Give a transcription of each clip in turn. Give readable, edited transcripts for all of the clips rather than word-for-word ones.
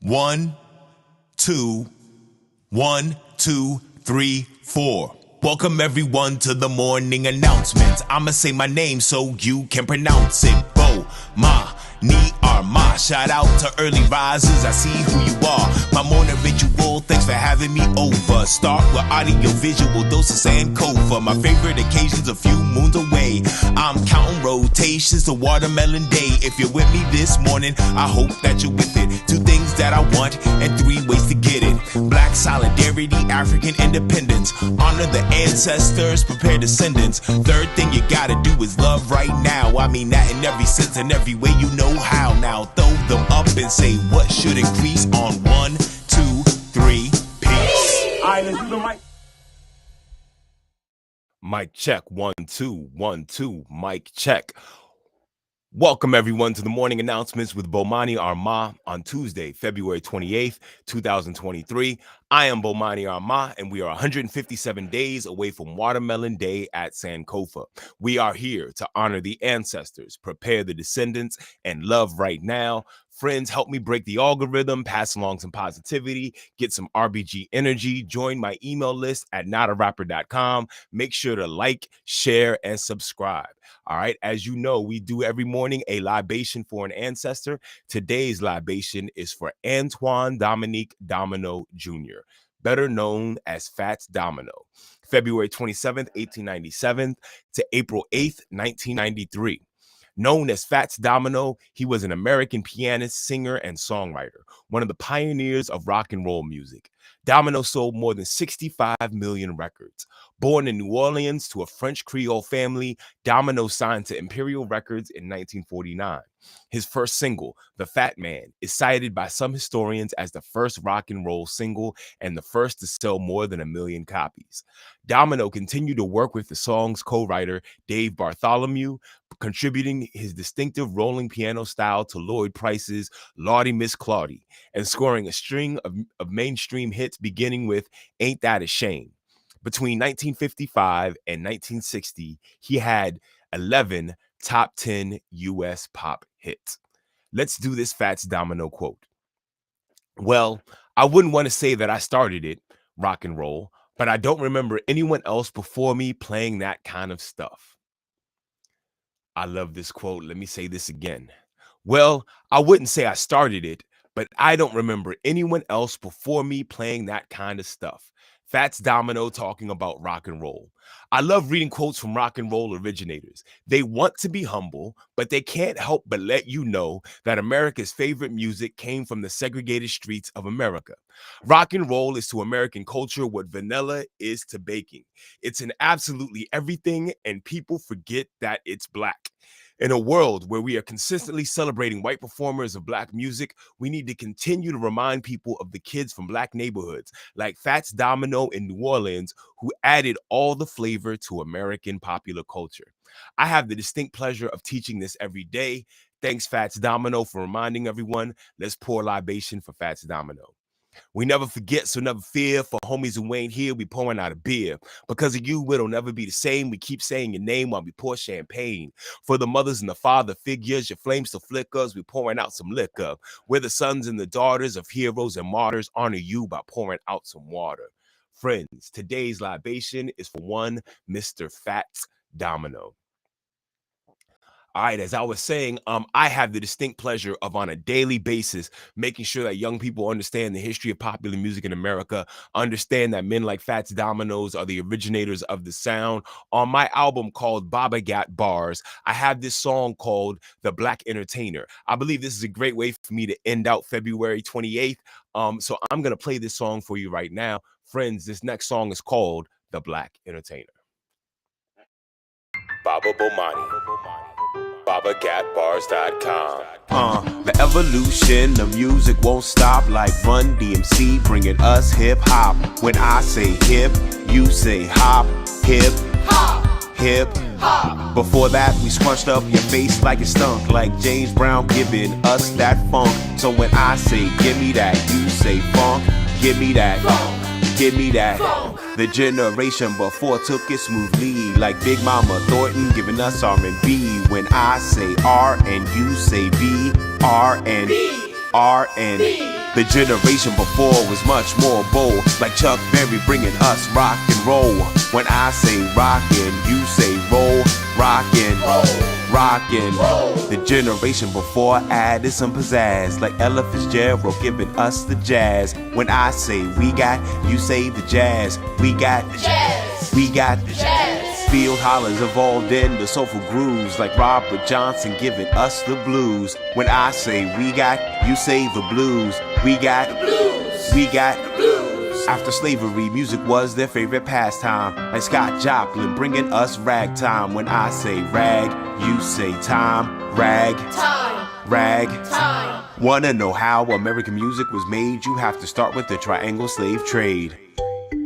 1, 2, 1, 2, 3, 4. Welcome everyone to the morning announcements. I'ma say my name so you can pronounce it. Bomani Armah. Shout out to early risers, I see who you are. My morning ritual, thanks for having me over. Start with audiovisual, dose of Sankofa. My favorite occasions a few moons away. I'm counting rotations to watermelon day. If you're with me this morning, I hope that you're with it. 2 things that I want and 3 ways to get it. Black solidarity, African independence. Honor the ancestors, prepare descendants. 3rd thing you gotta do is love right now. I mean that in every sense and every way you know how. Now throw them up and say what should increase on 1, 2, 3, peace. Alright, let's do the mic. Mic check, 1, 2, 1, 2, mic check. Welcome everyone to the morning announcements with Bomani Armah on Tuesday, February 28th, 2023. I am Bomani Armah, and we are 157 days away from Watermelon Day at Sankofa. We are here to honor the ancestors, prepare the descendants, and love right now. Friends, help me break the algorithm, pass along some positivity, get some RBG energy, join my email list at notarapper.com. Make sure to like, share, and subscribe. All right, as you know, we do every morning a libation for an ancestor. Today's libation is for Antoine Dominique Domino Jr., better known as Fats Domino. February 27th, 1897 to April 8th, 1993. Known as Fats Domino, he was an American pianist, singer, and songwriter, one of the pioneers of rock and roll music. Domino sold more than 65 million records. Born in New Orleans to a French Creole family, Domino signed to Imperial Records in 1949. His first single, The Fat Man, is cited by some historians as the first rock and roll single and the first to sell more than 1 million copies. Domino continued to work with the song's co-writer Dave Bartholomew, contributing his distinctive rolling piano style to Lloyd Price's Lordy Miss Claudie, and scoring a string of mainstream hits beginning with Ain't That a Shame. Between 1955 and 1960, he had 11 top 10 U.S. pop hits. Let's do this Fats Domino quote. Well, I wouldn't want to say that I started it, rock and roll, but I don't remember anyone else before me playing that kind of stuff. I love this quote. Let me say this again. Well, I wouldn't say I started it, but I don't remember anyone else before me playing that kind of stuff. Fats Domino talking about rock and roll. I love reading quotes from rock and roll originators. They want to be humble, but they can't help but let you know that America's favorite music came from the segregated streets of America. Rock and roll is to American culture what vanilla is to baking. It's in absolutely everything, and people forget that it's black. In a world where we are consistently celebrating white performers of black music, we need to continue to remind people of the kids from black neighborhoods like Fats Domino in New Orleans, who added all the flavor to American popular culture. I have the distinct pleasure of teaching this every day. Thanks, Fats Domino, for reminding everyone. Let's pour libation for Fats Domino. We never forget, so never fear. For homies who ain't here, we pouring out a beer. Because of you, it'll never be the same. We keep saying your name while we pour champagne. For the mothers and the father figures, your flames still flickers. We pouring out some liquor. We're the sons and the daughters of heroes and martyrs. Honor you by pouring out some water. Friends, today's libation is for one Mr. Fats Domino. All right, as I was saying, I have the distinct pleasure of on a daily basis making sure that young people understand the history of popular music in America, understand that men like Fats Dominoes are the originators of the sound. On my album called Baba Got Bars, I have this song called The Black Entertainer. I believe this is a great way for me to end out February 28th. So I'm going to play this song for you right now. Friends, this next song is called The Black Entertainer. Baba Bomani. BabaGatBars.com. The evolution of music won't stop like Run DMC bringing us hip hop. When I say hip, you say hop. Hip hop. Hip hop. Before that, we scrunched up your face like it stunk, like James Brown giving us that funk. So when I say give me that, you say funk. Give me that funk. Give me that funk. The generation before took it smoothly, like Big Mama Thornton giving us R&B. When I say R and you say B, R and B, R and B. The generation before was much more bold, like Chuck Berry bringing us rock and roll. When I say rockin', you say roll. Rockin', rockin'. The generation before added some pizzazz, like Ella Fitzgerald giving us the jazz. When I say we got, you say the jazz. We got the jazz. We got the jazz. Field hollers evolved in the soulful grooves, like Robert Johnson giving us the blues. When I say we got, you say the blues. We got the blues. We got the blues. After slavery, music was their favorite pastime, like Scott Joplin bringing us ragtime. When I say rag, you say time. Rag, time. Rag, time. Wanna know how American music was made? You have to start with the triangle slave trade.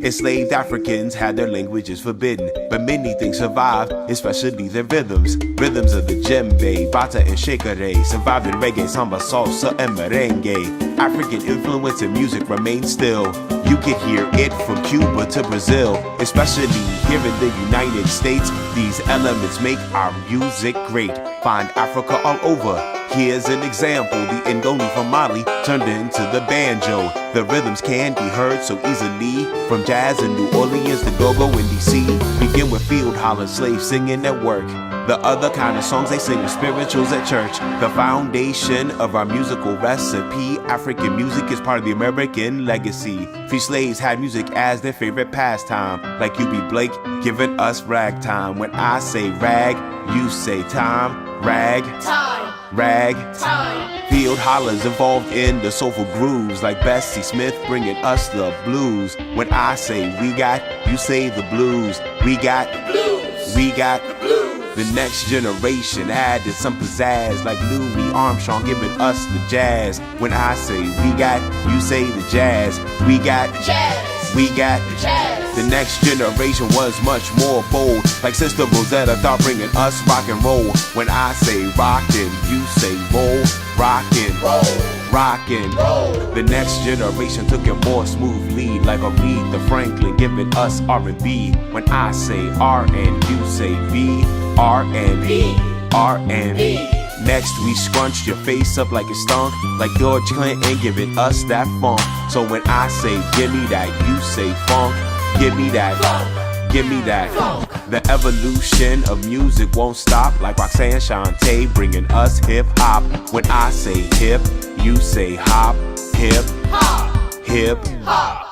Enslaved Africans had their languages forbidden, but many things survived, especially their rhythms. Rhythms of the djembe, bata and shekere, survived in reggae, samba, salsa, and merengue. African influence in music remains still. You can hear it from Cuba to Brazil, especially here in the United States. These elements make our music great. Find Africa all over. Here's an example, the Ndoni from Mali turned into the banjo. The rhythms can be heard so easily, from jazz in New Orleans to go-go in DC. Begin with field holler slaves singing at work. The other kind of songs they sing are spirituals at church. The foundation of our musical recipe, African music is part of the American legacy. Free slaves had music as their favorite pastime, like U.B. Blake giving us ragtime. When I say rag, you say time. Rag, time. Rag, time. Field hollers evolved in the soulful grooves, like Bessie Smith bringing us the blues. When I say we got, you say the blues. We got the blues. We got the blues. The next generation added some pizzazz, like Louis Armstrong giving us the jazz. When I say we got, you say the jazz. We got the jazz. We got the jazz. The next generation was much more bold, like Sister Rosetta thought bringing us rock and roll. When I say rockin', you say roll. Rockin', roll. Rockin', roll. The next generation took a more smooth lead, like Aretha Franklin giving us R&B. When I say R and you say B, R&B, R&B. Next we scrunched your face up like it stunk, like George Clinton giving us that funk. So when I say give me that, you say funk. Give me that funk. Give me that funk. The evolution of music won't stop, like Roxanne Shante bringing us hip hop. When I say hip, you say hop. Hip hop. Hip hop.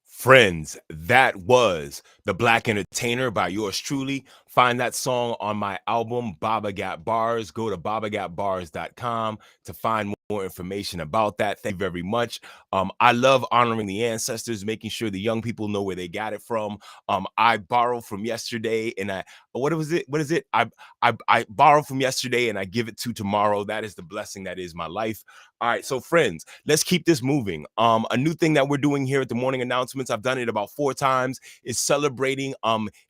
Friends, that was The Black Entertainer by yours truly. Find that song on my album, Baba Got Bars. Go to babagotbars.com to find more information about that. Thank you very much. I love honoring the ancestors, making sure the young people know where they got it from. I borrowed from yesterday and what is it? I borrow from yesterday and I give it to tomorrow. That is the blessing that is my life. All right, so friends, let's keep this moving. A new thing that we're doing here at the morning announcements, I've done it about 4 times, is celebrating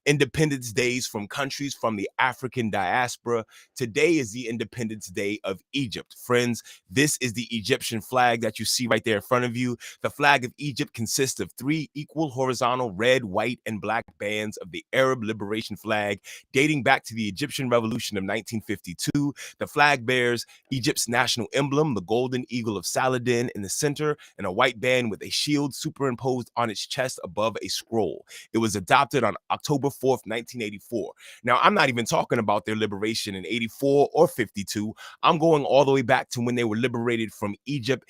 Independence Days from countries from the African diaspora. Today is the Independence Day of Egypt. Friends, this is the Egyptian flag that you see right there in front of you. The flag of Egypt consists of 3 equal horizontal red, white, and black bands of the Arab liberation flag dating back to the Egyptian Revolution of 1952. The flag bears Egypt's national emblem, the golden eagle of Saladin in the center, and a white band with a shield superimposed on its chest above a scroll. It was adopted on October 4th, 1984. Now, I'm not even talking about their liberation in 84 or 52. I'm going all the way back to when they were liberated from Egypt.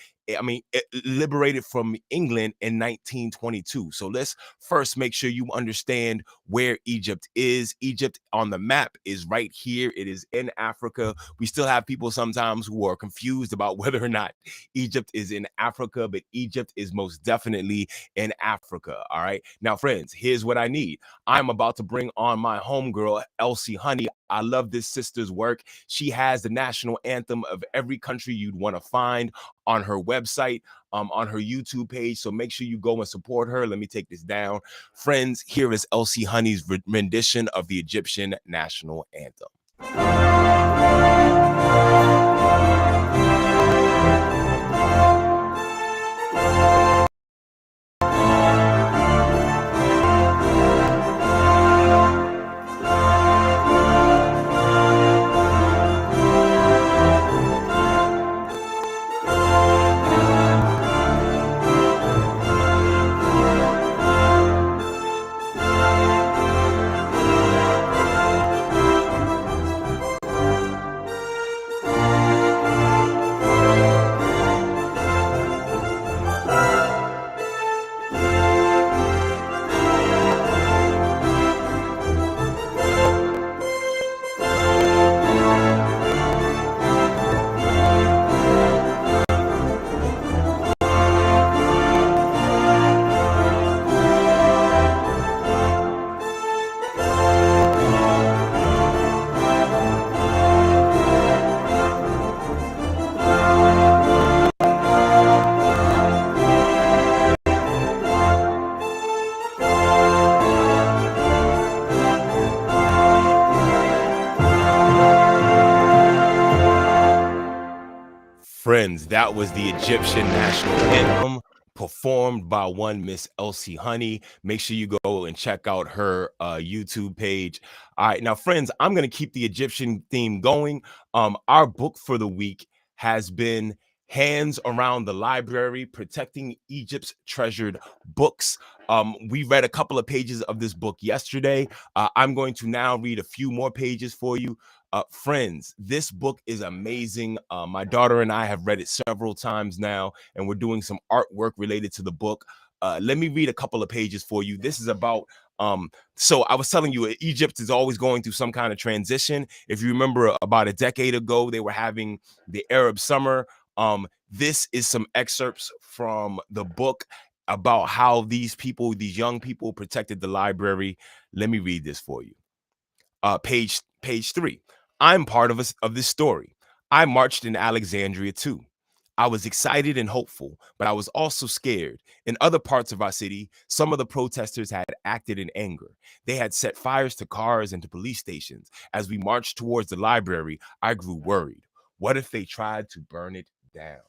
Liberated from England in 1922. So let's first make sure you understand where Egypt is. Egypt on the map is right here. It is in Africa. We still have people sometimes who are confused about whether or not Egypt is in Africa, but Egypt is most definitely in Africa. All right. Now, friends, here's what I need. I'm about to bring on my homegirl, Elsie Honey. I love this sister's work. She has the national anthem of every country you'd want to find on her website, on her YouTube page. So make sure you go and support her. Let me take this down. Friends, here is Elsie Honey's rendition of the Egyptian national anthem. Friends, that was the Egyptian national anthem performed by one Miss Elsie Honey. Make sure you go and check out her YouTube page. All right, now friends, I'm going to keep the Egyptian theme going. Our book for the week has been Hands Around the Library, Protecting Egypt's Treasured Books. We read a couple of pages of this book yesterday. I'm going to now read a few more pages for you. Friends, this book is amazing. My daughter and I have read it several times now, and we're doing some artwork related to the book. Let me read a couple of pages for you. This is about so I was telling you, Egypt is always going through some kind of transition. If you remember, about a decade ago, they were having the Arab summer. This is some excerpts from the book about how these people, these young people, protected the library. Let me read this for you. Page 3. I'm part of this story. I marched in Alexandria too. I was excited and hopeful, but I was also scared. In other parts of our city, some of the protesters had acted in anger. They had set fires to cars and to police stations. As we marched towards the library, I grew worried. What if they tried to burn it down?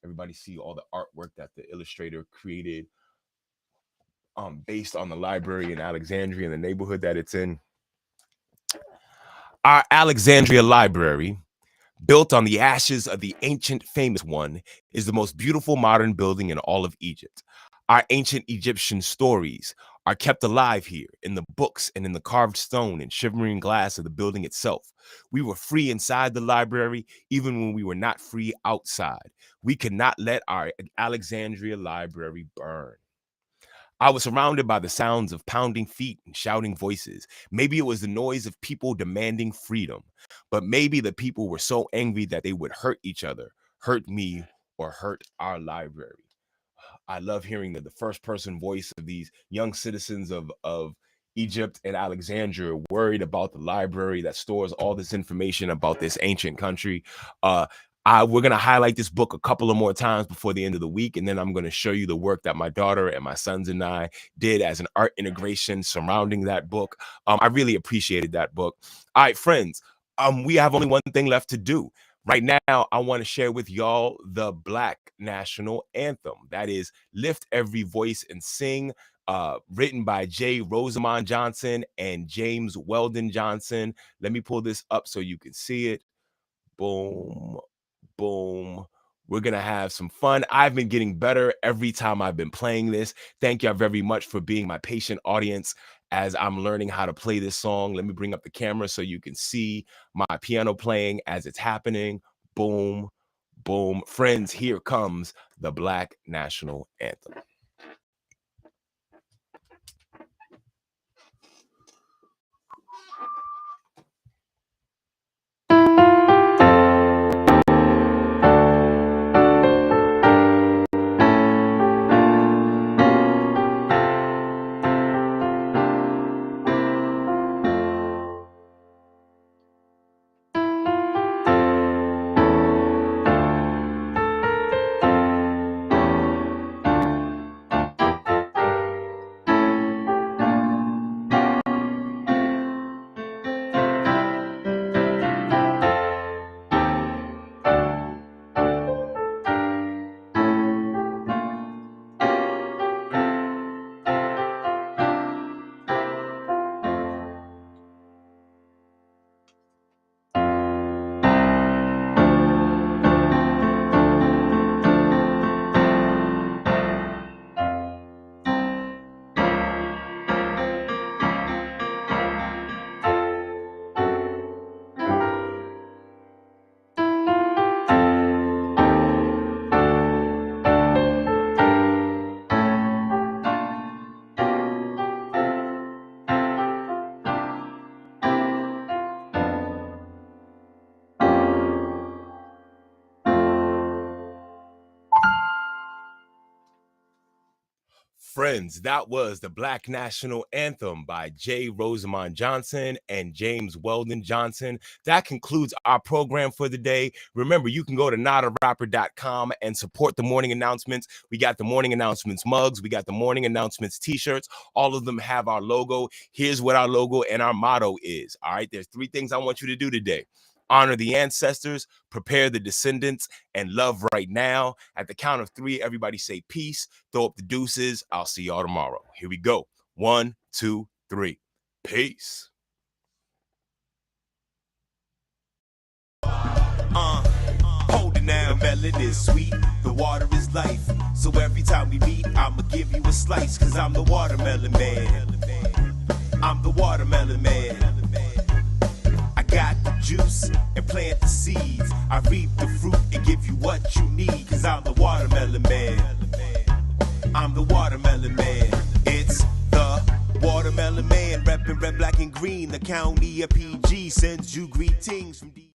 Everybody see all the artwork that the illustrator created based on the library in Alexandria and the neighborhood that it's in. Our Alexandria Library, built on the ashes of the ancient famous one, is the most beautiful modern building in all of Egypt. Our ancient Egyptian stories are kept alive here in the books and in the carved stone and shimmering glass of the building itself. We were free inside the library, even when we were not free outside. We could not let our Alexandria Library burn. I was surrounded by the sounds of pounding feet and shouting voices. Maybe it was the noise of people demanding freedom, but maybe the people were so angry that they would hurt each other, hurt me, or hurt our library. I love hearing the first person voice of these young citizens of Egypt and Alexandria worried about the library that stores all this information about this ancient country. We're going to highlight this book a couple of more times before the end of the week, and then I'm going to show you the work that my daughter and my sons and I did as an art integration surrounding that book. I really appreciated that book. All right, friends, we have only one thing left to do. Right now, I want to share with y'all the Black National Anthem. That is Lift Every Voice and Sing, written by J. Rosamond Johnson and James Weldon Johnson. Let me pull this up so you can see it. Boom. Boom. We're going to have some fun. I've been getting better every time I've been playing this. Thank y'all very much for being my patient audience as I'm learning how to play this song. Let me bring up the camera so you can see my piano playing as it's happening. Boom, boom. Friends, here comes the Black National Anthem. Friends, that was the Black National Anthem by J. Rosamond Johnson and James Weldon Johnson. That concludes our program for the day. Remember, you can go to notarapper.com and support the morning announcements. We got the morning announcements mugs. We got the morning announcements t-shirts. All of them have our logo. Here's what our logo and our motto is. All right, there's 3 things I want you to do today. Honor the ancestors, prepare the descendants, and love right now. At the count of 3, everybody say peace. Throw up the deuces. I'll see y'all tomorrow. Here we go. 1, 2, 3. Peace. Hold it now, the melon is sweet, the water is life. So every time we meet, I'ma give you a slice, cause I'm the watermelon man. I'm the watermelon man. I got the juice and plant the seeds. I reap the fruit and give you what you need, cause I'm the watermelon man. I'm the watermelon man. It's the watermelon man, reppin' red, black, and green. The county of PG sends you greetings from D.